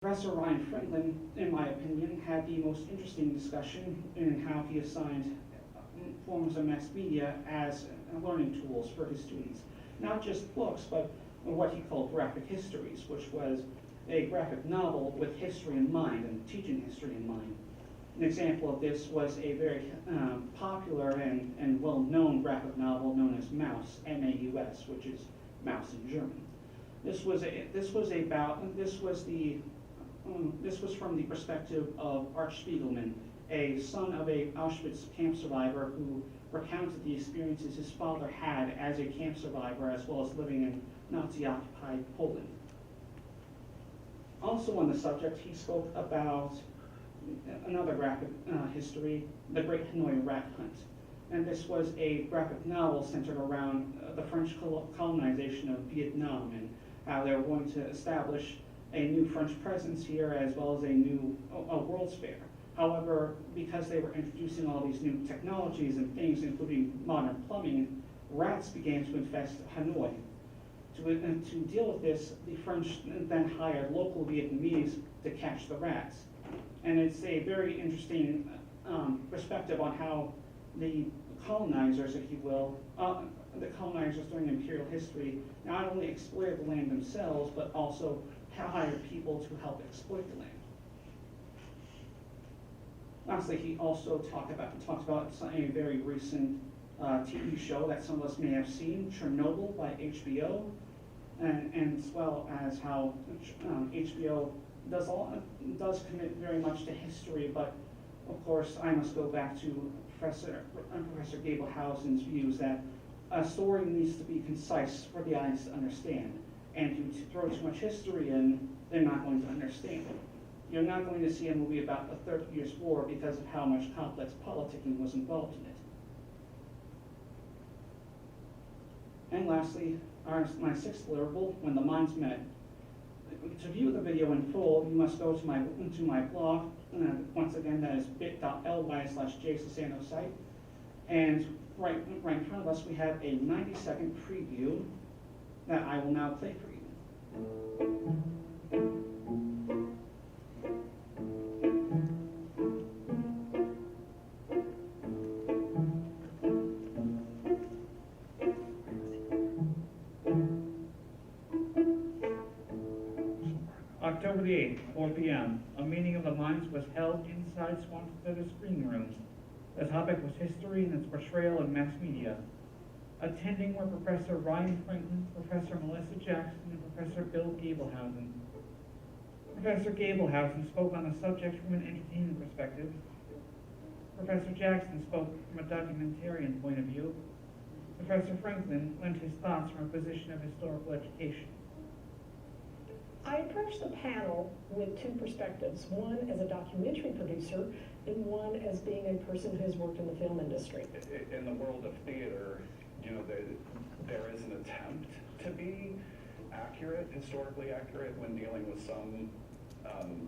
Professor Ryan Franklin, in my opinion, had the most interesting discussion in how he assigned forms of mass media as learning tools for his students. Not just books, but what he called graphic histories, which was a graphic novel with history in mind and teaching history in mind. An example of this was a very popular and well-known graphic novel known as Maus, M-A-U-S, which is mouse in German. This was from the perspective of Art Spiegelman, a son of a Auschwitz camp survivor who recounted the experiences his father had as a camp survivor as well as living in Nazi-occupied Poland. Also on the subject, he spoke about another graphic history, The Great Hanoi Rat Hunt. And this was a graphic novel centered around the French colonization of Vietnam and how they were going to establish a new French presence here as well as a new World's Fair. However, because they were introducing all these new technologies and things, including modern plumbing, rats began to infest Hanoi. To deal with this, the French then hired local Vietnamese to catch the rats. And it's a very interesting perspective on how the colonizers, if you will, the colonizers during imperial history not only exploited the land themselves, but also hired people to help exploit the land. Lastly, he also talked about a very recent TV show that some of us may have seen, Chernobyl by HBO, and as well as how HBO does commit very much to history, but of course I must go back to Professor Gabelhausen's views that a story needs to be concise for the audience to understand, and to throw too much history in, they're not going to understand it. You're not going to see a movie about the 30 Years' War because of how much complex politicking was involved in it. And lastly, my sixth deliverable, When the Minds Met. To view the video in full, you must go to my blog. Once again, that is bit.ly/jsassano site. And right in front of us, we have a 90-second preview that I will now play for you. October the 8th, 4 p.m., a meeting of the minds was held inside Swanson Screen Room. The topic was history and its portrayal in mass media. Attending were Professor Ryan Franklin, Professor Melissa Jackson, and Professor Bill Gabelhausen. Professor Gabelhausen spoke on the subject from an entertainment perspective. Professor Jackson spoke from a documentarian point of view. Professor Franklin lent his thoughts from a position of historical education. I approached the panel with two perspectives, one as a documentary producer and one as being a person who has worked in the film industry. In the world of theater, you know, there is an attempt to be accurate, historically accurate, when dealing with some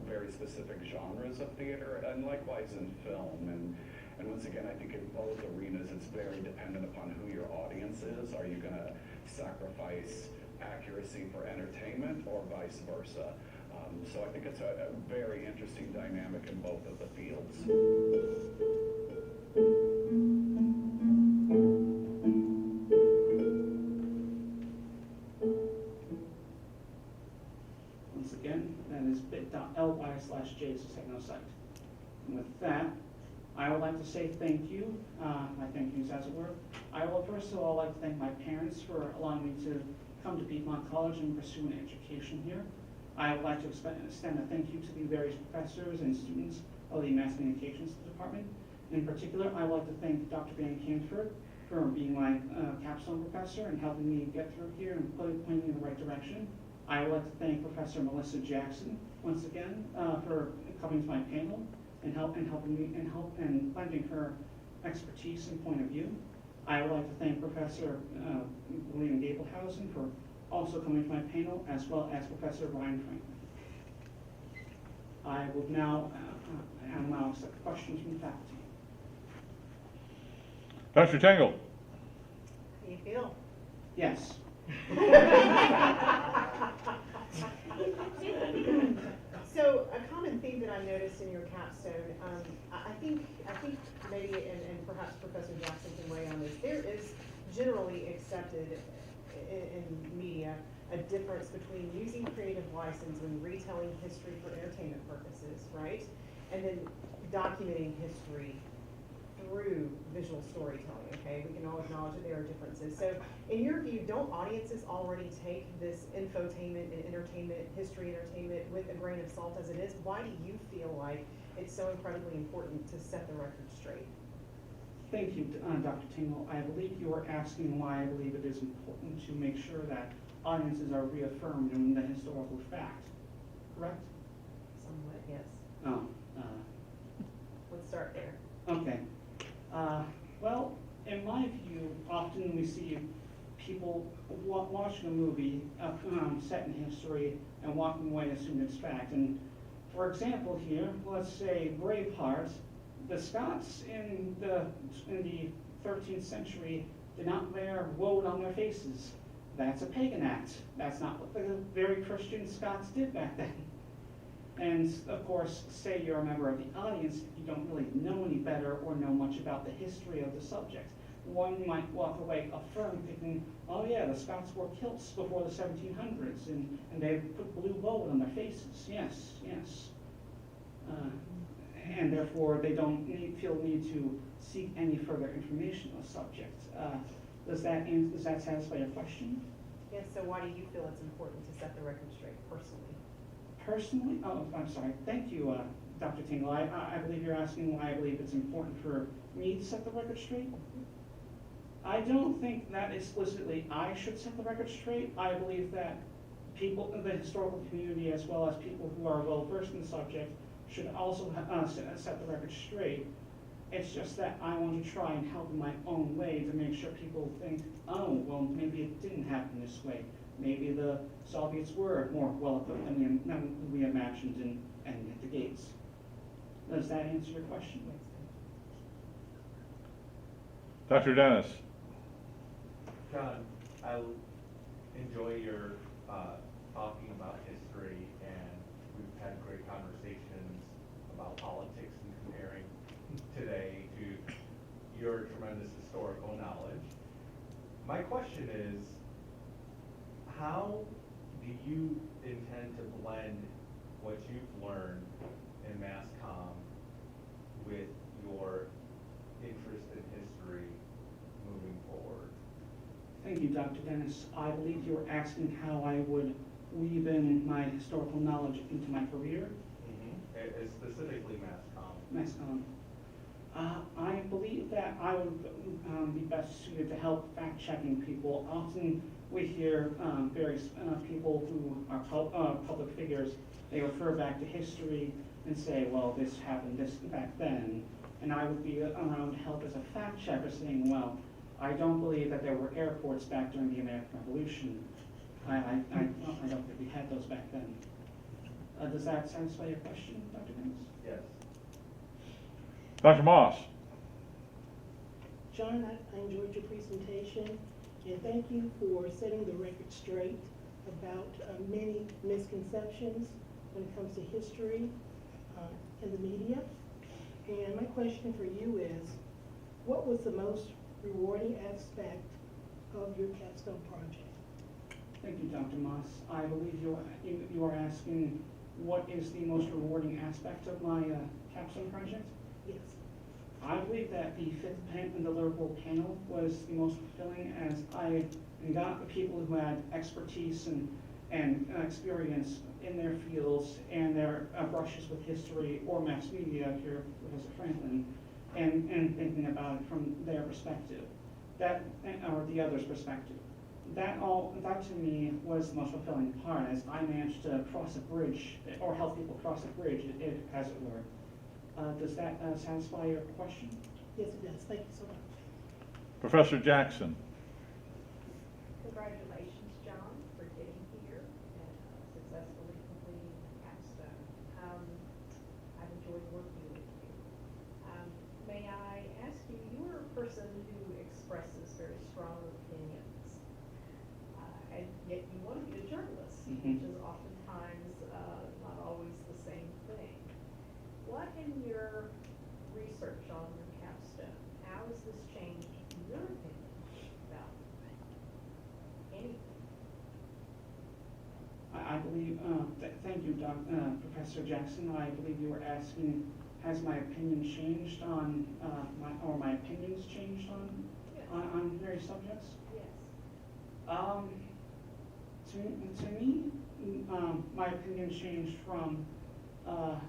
very specific genres of theater, and likewise in film. And once again, I think in both arenas, it's very dependent upon who your audience is. Are you going to sacrifice accuracy for entertainment or vice versa? So I think it's a very interesting dynamic in both of the fields. Once again, that is bit.ly/jsassano site. And with that, I would like to say thank you, my thank yous as it were. I will first of all like to thank my parents for allowing me to come to Piedmont College and pursue an education here. I would like to extend a thank you to the various professors and students of the Mass Communications Department. In particular, I would like to thank Dr. Van Canford for being my capstone professor and helping me get through here and pointing me in the right direction. I would like to thank Professor Melissa Jackson once again for coming to my panel and helping me and lending her expertise and point of view. I would like to thank Professor William Gabelhausen for also coming to my panel, as well as Professor Ryan Franklin. I will now accept questions from the faculty. Dr. Tangle. How do you feel? Yes. So this in your capstone. I think maybe, and perhaps Professor Jackson can weigh on this, there is generally accepted in media a difference between using creative license when retelling history for entertainment purposes, right? And then documenting history through visual storytelling, okay? We can all acknowledge that there are differences. So in your view, don't audiences already take this infotainment and entertainment, history entertainment with a grain of salt as it is? Why do you feel like it's so incredibly important to set the record straight? Thank you, Dr. Tingle. I believe you are asking why I believe it is important to make sure that audiences are reaffirmed in the historical fact, correct? Somewhat, yes. Oh, Let's start there. okay. Well, in my view, often we see people watching a movie set in history and walking away assuming it's fact. And for example here, let's say Braveheart, the Scots in the 13th century did not wear woad on their faces. That's a pagan act. That's not what the very Christian Scots did back then. And of course, say you're a member of the audience, you don't really know any better or know much about the history of the subject. One might walk away affirmed thinking, oh yeah, the Scots wore kilts before the 1700s and they put blue woad on their faces. Yes, yes. And therefore they don't feel need to seek any further information on the subject. Does that satisfy your question? Yes, so why do you feel it's important to set the record straight personally? Personally, oh, I'm sorry. Thank you, Dr. Tingle. I believe you're asking why I believe it's important for me to set the record straight. I don't think that explicitly I should set the record straight. I believe that people in the historical community, as well as people who are well versed in the subject, should also set the record straight. It's just that I want to try and help in my own way to make sure people think, oh, well, maybe it didn't happen this way. Maybe the Soviets were more well equipped than we imagined and hit the gates. Does that answer your question? Dr. Dennis. John, I enjoy your talking about history, and we've had great conversations about politics and comparing today to your tremendous historical knowledge. My question is, how do you intend to blend what you've learned in mass comm with your interest in history moving forward? Thank you, Dr. Dennis. I believe you were asking how I would weave in my historical knowledge into my career. Specifically mass comm. Mass comm. I believe that I would be best suited to help fact-checking people. Often we hear various people who are public figures, they refer back to history and say, well, this happened back then. And I would be around to help as a fact-checker saying, well, I don't believe that there were airports back during the American Revolution. I don't think we had those back then. Does that satisfy your question, Dr. Dennis? Yes. Dr. Moss. John, I enjoyed your presentation, and thank you for setting the record straight about many misconceptions when it comes to history in the media. And my question for you is, what was the most rewarding aspect of your capstone project? Thank you, Dr. Moss. I believe you are asking what is the most rewarding aspect of my capstone project? Yes. I believe that the fifth and deliverable panel was the most fulfilling, as I got the people who had expertise and experience in their fields and their brushes with history or mass media here, Professor Franklin, and thinking about it from their perspective, or the other's perspective. That to me was the most fulfilling part, as I managed to cross a bridge, or help people cross a bridge, as it were. Does that satisfy your question? Yes, it does. Thank you so much. Professor Jackson. Congratulations, John, for getting here and successfully completing the capstone. I've enjoyed working with you. May I ask you, you are a person who expresses very strong opinions, and yet you want to be a journalist, which is oftentimes not always the same thing. research on your capstone, how has this changed your opinion about anything? I believe, thank you, Professor Jackson. I believe you were asking, has my opinion changed on, my opinions changed Yes. on various subjects? Yes. To me, my opinion changed from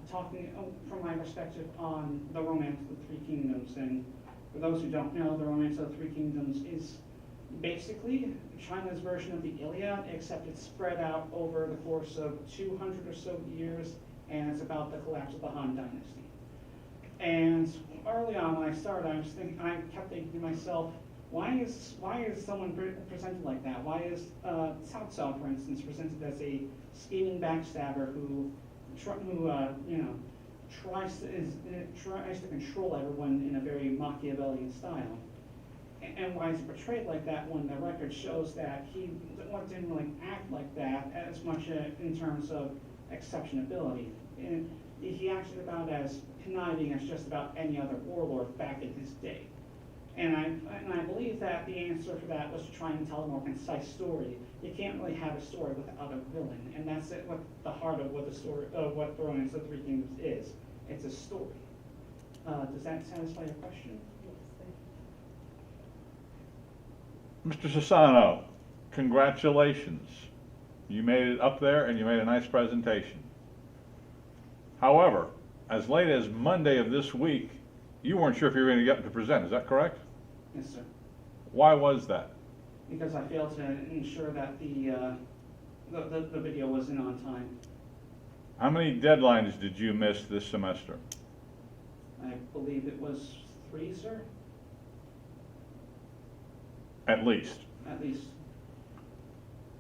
from my perspective on the Romance of the Three Kingdoms. And for those who don't know, the Romance of the Three Kingdoms is basically China's version of the Iliad, except it's spread out over the course of 200 or so years, and it's about the collapse of the Han Dynasty. And early on when I started, I kept thinking to myself, why is someone presented like that? Why is Cao Cao, for instance, presented as a scheming backstabber who tries to control everyone in a very Machiavellian style? And why is he portrayed like that when the record shows that he didn't really act like that as much in terms of exceptionability? And he acted about as conniving as just about any other warlord back in his day. And I believe that the answer for that was to try and tell a more concise story. You can't really have a story without a villain, and that's what the heart of what the Romance of the Three Kingdoms is. It's a story. Does that satisfy your question? Yes, thank you. Mr. Sassano, congratulations. You made it up there and you made a nice presentation. However, as late as Monday of this week, you weren't sure if you were going to get up to present, is that correct? Yes, sir. Why was that? Because I failed to ensure that the video was in on time. How many deadlines did you miss this semester? I believe it was 3, sir, At least. at least.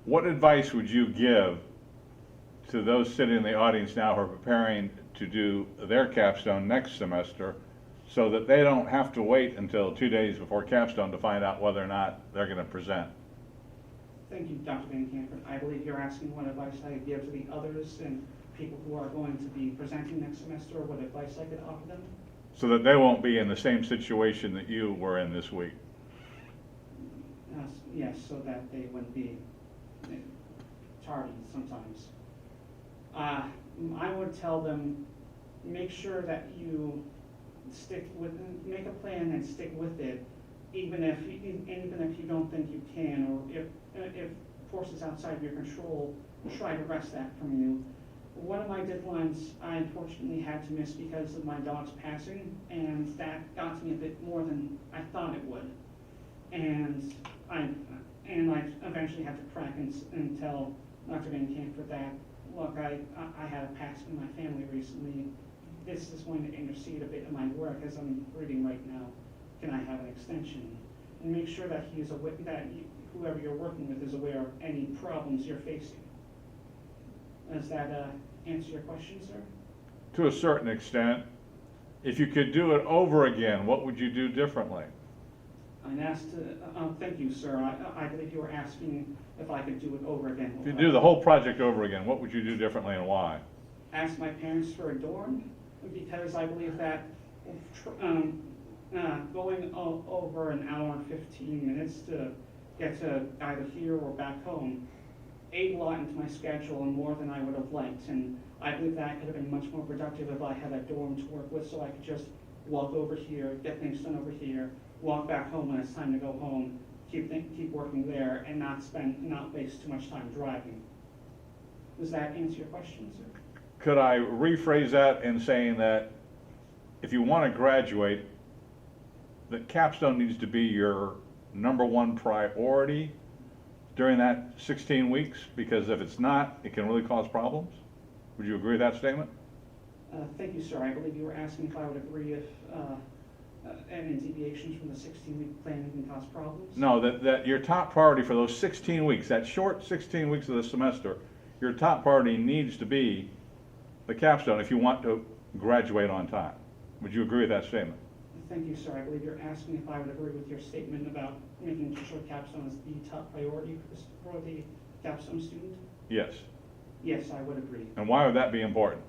What advice would you give to those sitting in the audience now who are preparing to do their capstone next semester, so that they don't have to wait until 2 days before capstone to find out whether or not they're going to present? Thank you, Dr. Van Kampen. I believe you're asking what advice I could give to the others and people who are going to be presenting next semester, what advice I could offer them. So that they won't be in the same situation that you were in this week. Yes, so that they wouldn't be tardy sometimes. I would tell them, make sure that you make a plan and stick with it, even if you don't think you can, or if forces outside of your control try to wrest that from you. One of my deadlines I unfortunately had to miss because of my dog's passing, and that got to me a bit more than I thought it would. And I eventually had to crack and tell Dr. Van Kampen that, look, I had a passing in my family recently. This is going to intercede a bit in my work as I'm reading right now. Can I have an extension? And make sure that he's aware, that whoever you're working with is aware of any problems you're facing. Does that answer your question, sir? To a certain extent. If you could do it over again, what would you do differently? I'm asked to, thank you, sir. I believe you were asking if I could do it over again. If you do the whole project over again, what would you do differently and why? Ask my parents for a dorm, because I believe that going over an hour and 15 minutes to get to either here or back home ate a lot into my schedule and more than I would have liked. And I believe that could have been much more productive if I had a dorm to work with, so I could just walk over here, get things done over here, walk back home when it's time to go home, keep working there, and not waste too much time driving. Does that answer your question, sir? Could I rephrase that in saying that if you want to graduate, the capstone needs to be your #1 priority during that 16 weeks? Because if it's not, it can really cause problems. Would you agree with that statement? Thank you, sir. I believe you were asking if I would agree if any deviations from the 16-week plan can cause problems? No, that your top priority for those 16 weeks, that short 16 weeks of the semester, your top priority needs to be the capstone if you want to graduate on time. Would you agree with that statement? Thank you, sir. I believe you're asking if I would agree with your statement about making sure capstone is the top priority for the capstone student? Yes. Yes, I would agree. And why would that be important?